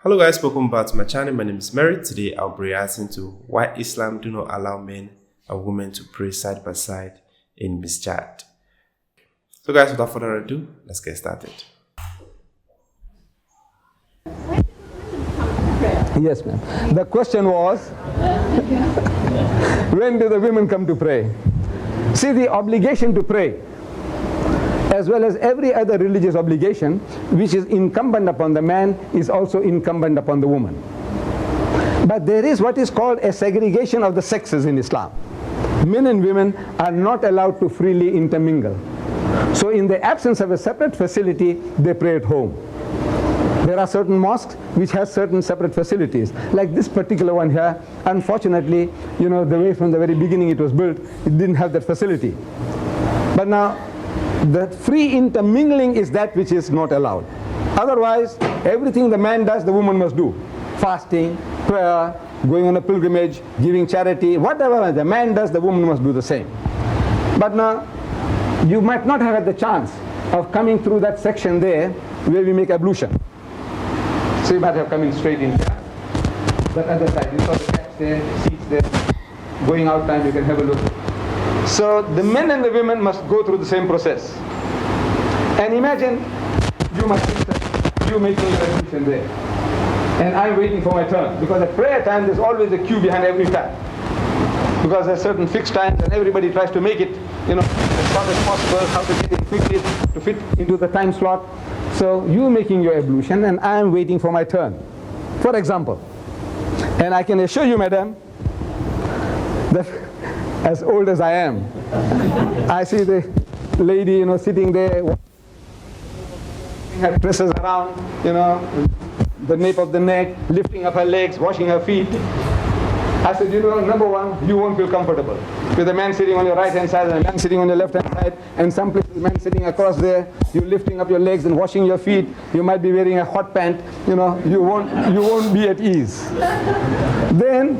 Hello guys, welcome back to my channel. My name is Mary. Today I'll be reacting to why Islam do not allow men and women to pray side by side in Masjid. So guys, without further ado, let's get started. Yes, ma'am. The question was, when do the women come to pray? See, the obligation to pray, as well as every other religious obligation, which is incumbent upon the man, is also incumbent upon the woman. But there is what is called a segregation of the sexes in Islam. Men and women are not allowed to freely intermingle. So in the absence of a separate facility, they pray at home. There are certain mosques which have certain separate facilities. Like this particular one here, unfortunately, the way from the very beginning it was built, it didn't have that facility. But now, the free intermingling is that which is not allowed. Otherwise, everything the man does, the woman must do. Fasting, prayer, going on a pilgrimage, giving charity, whatever the man does, the woman must do the same. But now, you might not have had the chance of coming through that section there where we make ablution. So you might have come in straight in here. That other side, you saw the steps there, seats there. Going out time, you can have a look. So the men and the women must go through the same process. And imagine you making your ablution there. And I'm waiting for my turn. Because at prayer time, there's always a queue behind every time. Because there's certain fixed times and everybody tries to make it, as short as possible, how to get in quickly to fit into the time slot. So you making your ablution and I am waiting for my turn. For example, and I can assure you, madam, that as old as I am, I see the lady, sitting there, her tresses around, the nape of the neck, lifting up her legs, washing her feet. I said, number one, you won't feel comfortable with a man sitting on your right hand side and a man sitting on your left hand side, and some places a man sitting across there, you're lifting up your legs and washing your feet, you might be wearing a hot pant, you won't be at ease. Then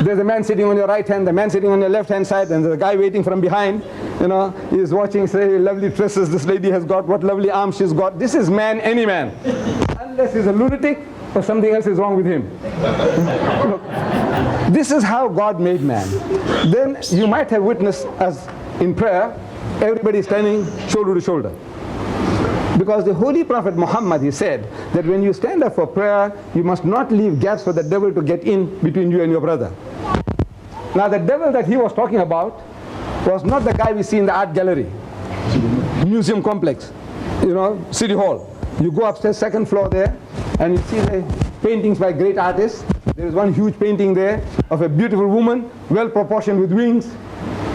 there's a man sitting on your right hand, the man sitting on your left hand side, and there's a guy waiting from behind, he's watching, say, lovely tresses this lady has got, what lovely arms she's got. This is man, any man, unless he's a lunatic or something else is wrong with him. Look, this is how God made man. Then you might have witnessed as in prayer, everybody standing shoulder to shoulder. Because the Holy Prophet Muhammad, he said that when you stand up for prayer, you must not leave gaps for the devil to get in between you and your brother. Now the devil that he was talking about was not the guy we see in the art gallery, museum complex, City Hall. You go upstairs, second floor there, and you see the paintings by great artists. There is one huge painting there of a beautiful woman, well proportioned with wings.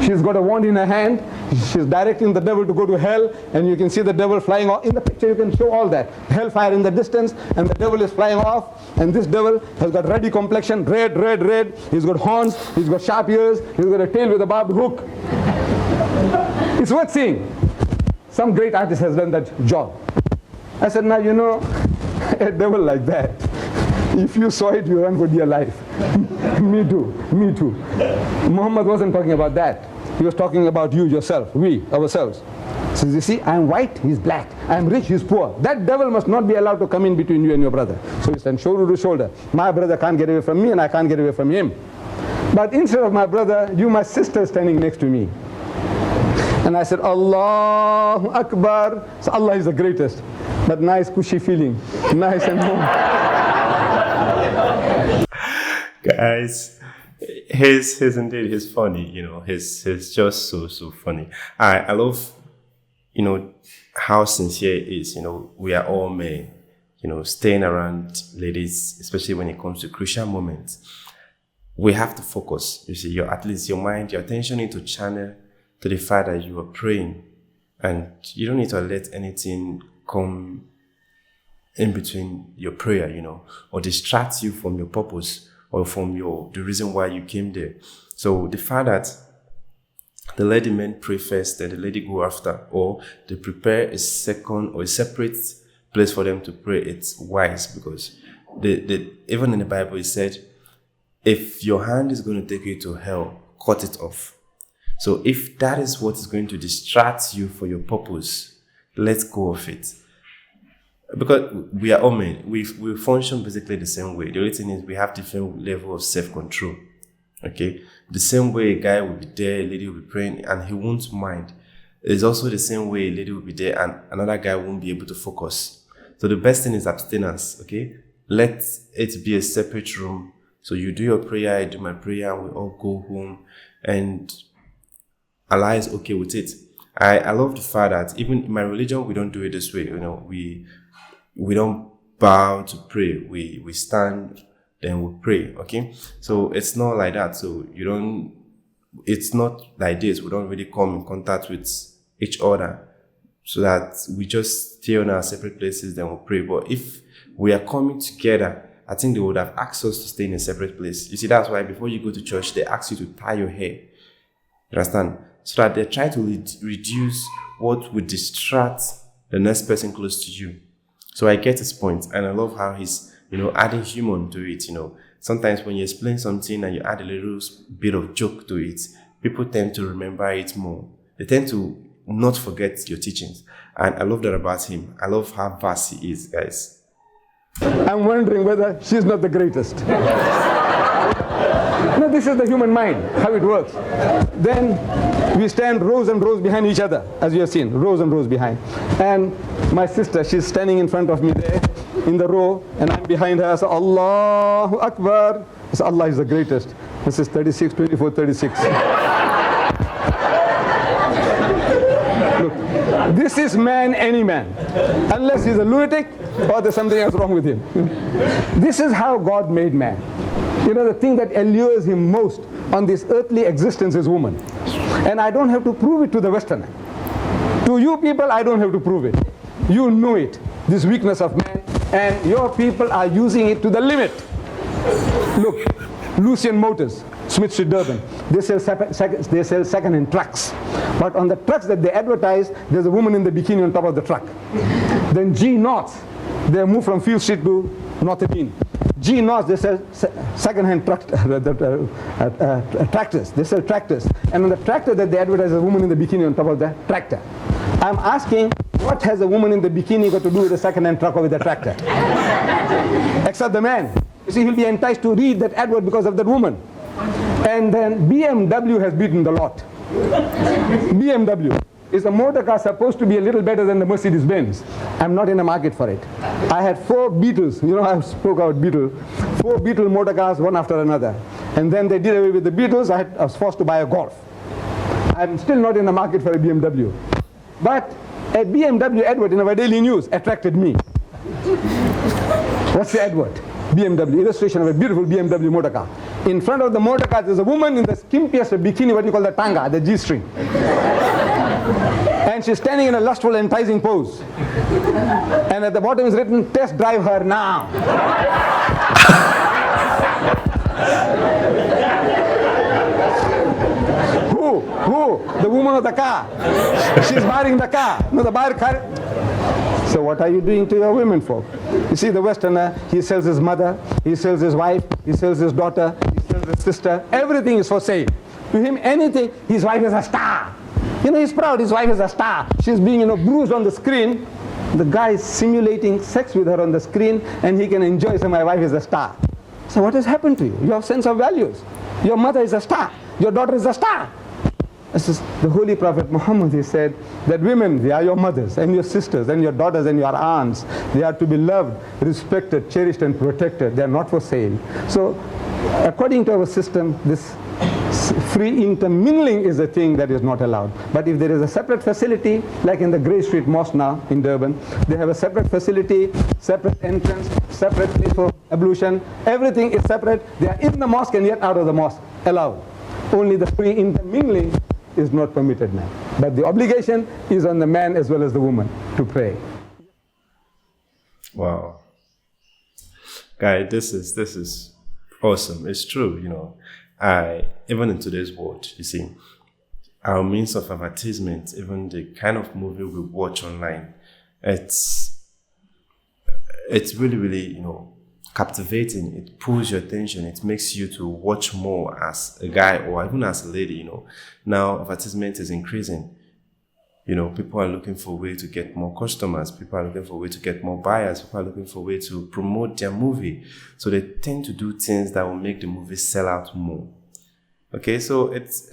She's got a wand in her hand. She's directing the devil to go to hell, and you can see the devil flying off. In the picture you can show all that. Hellfire in the distance, and the devil is flying off, and this devil has got ruddy complexion, red, red, red. He's got horns, he's got sharp ears, he's got a tail with a barbed hook. It's worth seeing. Some great artist has done that job. I said, now a devil like that, if you saw it, you run for dear life. Me too. Muhammad wasn't talking about that. He was talking about you, yourself, we, ourselves. So you see, I'm white, he's black. I'm rich, he's poor. That devil must not be allowed to come in between you and your brother. So you stand shoulder to shoulder. My brother can't get away from me and I can't get away from him. But instead of my brother, you, my sister, standing next to me. And I said, Allahu Akbar. So Allah is the greatest. But nice, cushy feeling. Nice and warm. Guys, he's funny, he's just so funny. I love, how sincere it is, we are all men, staying around ladies, especially when it comes to crucial moments. We have to focus, at least your mind, your attention need to channel to the fact that you are praying, and you don't need to let anything come in between your prayer, or distract you from your purpose or from the reason why you came there. So the fact that they let the men pray first, then the lady go after, or they prepare a second or a separate place for them to pray, it's wise, because even in the Bible it said, if your hand is going to take you to hell, cut it off. So if that is what is going to distract you for your purpose, let go of it. Because we are all men, we function basically the same way. The only thing is we have different level of self-control. Okay, the same way a guy will be there, a lady will be praying, and he won't mind. It's also the same way a lady will be there, and another guy won't be able to focus. So the best thing is abstinence. Okay, let it be a separate room. So you do your prayer, I do my prayer, and we all go home, and Allah is okay with it. I love the fact that even in my religion we don't do it this way. You know, we don't bow to pray. We stand, then we pray. Okay, so it's not like that. So it's not like this. We don't really come in contact with each other, so that we just stay on our separate places, then we pray. But if we are coming together, I think they would have asked us to stay in a separate place. You see, that's why before you go to church, they ask you to tie your hair. You understand? So that they try to reduce what would distract the next person close to you. So I get his point, and I love how he's, adding humor to it. Sometimes when you explain something and you add a little bit of joke to it, people tend to remember it more. They tend to not forget your teachings. And I love that about him. I love how vast he is, guys. I'm wondering whether she's not the greatest. No, this is the human mind, how it works. Then we stand rows and rows behind each other, as you have seen, rows and rows behind. And my sister, she's standing in front of me there in the row, and I'm behind her. I say, Allahu Akbar. I say, Allah is the greatest. This is 36, 24, 36. Look, this is man, any man. Unless he's a lunatic or there's something else wrong with him. This is how God made man. The thing that allures him most on this earthly existence is woman. And I don't have to prove it to the Westerner. To you people, I don't have to prove it. You know it, this weakness of man, and your people are using it to the limit. Look, Lucian Motors, Smith Street, Durban, they sell second-hand trucks. But on the trucks that they advertise, there's a woman in the bikini on top of the truck. Then G North, they move from Field Street to North Avenue. G North, they sell second-hand tractors. They sell tractors. And on the tractor that they advertise, a woman in the bikini on top of the tractor. I'm asking, what has a woman in the bikini got to do with a second-hand truck or with a tractor? Except the man. You see, he'll be enticed to read that advert because of that woman. And then BMW has beaten the lot. BMW is a motor car supposed to be a little better than the Mercedes-Benz. I'm not in the market for it. I had 4 Beetles. I spoke about Beetle. 4 Beetle motor cars, one after another. And then they did away with the Beetles. I was forced to buy a Golf. I'm still not in the market for a BMW. But a BMW advert in our daily news attracted me. What's the advert? BMW, illustration of a beautiful BMW motor car. In front of the motor car, there's a woman in the skimpiest bikini, what you call the tanga, the G-string. And she's standing in a lustful, enticing pose. And at the bottom is written, test drive her now. Who? The woman of the car. She's buying the car. No, the buyer car. So what are you doing to your women folk? You see, the Westerner, he sells his mother, he sells his wife, he sells his daughter, he sells his sister. Everything is for sale. To him, anything, his wife is a star. He's proud, his wife is a star. She's being, bruised on the screen. The guy is simulating sex with her on the screen, and he can enjoy, so my wife is a star. So what has happened to you? Your sense of values. Your mother is a star. Your daughter is a star. This is the Holy Prophet Muhammad. He said that women, they are your mothers and your sisters and your daughters and your aunts. They are to be loved, respected, cherished and protected. They are not for sale. So according to our system, this free intermingling is a thing that is not allowed. But if there is a separate facility, like in the Grey Street Mosque now in Durban, they have a separate facility, separate entrance, separate place for ablution. Everything is separate. They are in the mosque and yet out of the mosque, allowed. Only the free intermingling is not permitted now. But the obligation is on the man as well as the woman to pray. Wow. Guy, this is awesome. It's true, even in today's world, you see, our means of advertisement, even the kind of movie we watch online, it's really, really, captivating. It pulls your attention. It makes you to watch more as a guy or even as a lady, Now advertisement is increasing. People are looking for a way to get more customers. People are looking for a way to get more buyers. People are looking for a way to promote their movie. So they tend to do things that will make the movie sell out more. Okay, so it's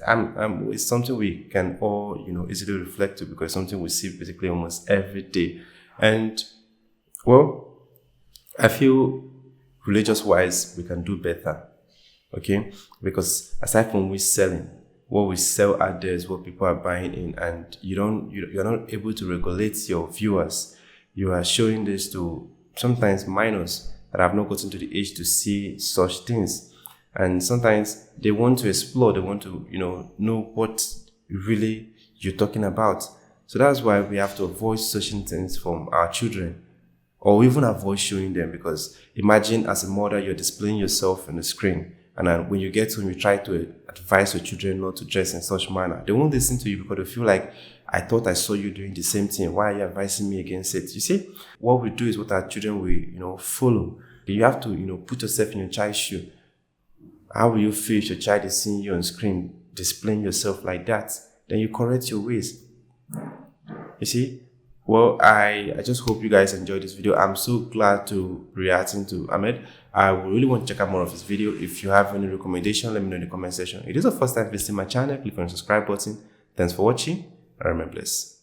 something we can all, easily reflect to, because it's something we see basically almost every day. And, well, I feel religious-wise, we can do better. Okay, because aside from we selling, what we sell out there is what people are buying in, and you're not able to regulate your viewers. You are showing this to sometimes minors that have not gotten to the age to see such things, and sometimes they want to explore. They want to know what really you're talking about. So that's why we have to avoid certain things from our children, or even avoid showing them. Because imagine, as a mother, you're displaying yourself on the screen, and then when you get home, you try to advise your children not to dress in such manner. They won't listen to you because they feel like, I thought I saw you doing the same thing. Why are you advising me against it? You see, what we do is what our children will, follow. You have to, put yourself in your child's shoe. How will you feel if your child is seeing you on screen displaying yourself like that? Then you correct your ways. You see? Well, I just hope you guys enjoyed this video. I'm so glad to reacting to Ahmed. I really want to check out more of his video. If you have any recommendation, let me know in the comment section. If it is the first time visiting my channel, click on the subscribe button. Thanks for watching, and remain blessed.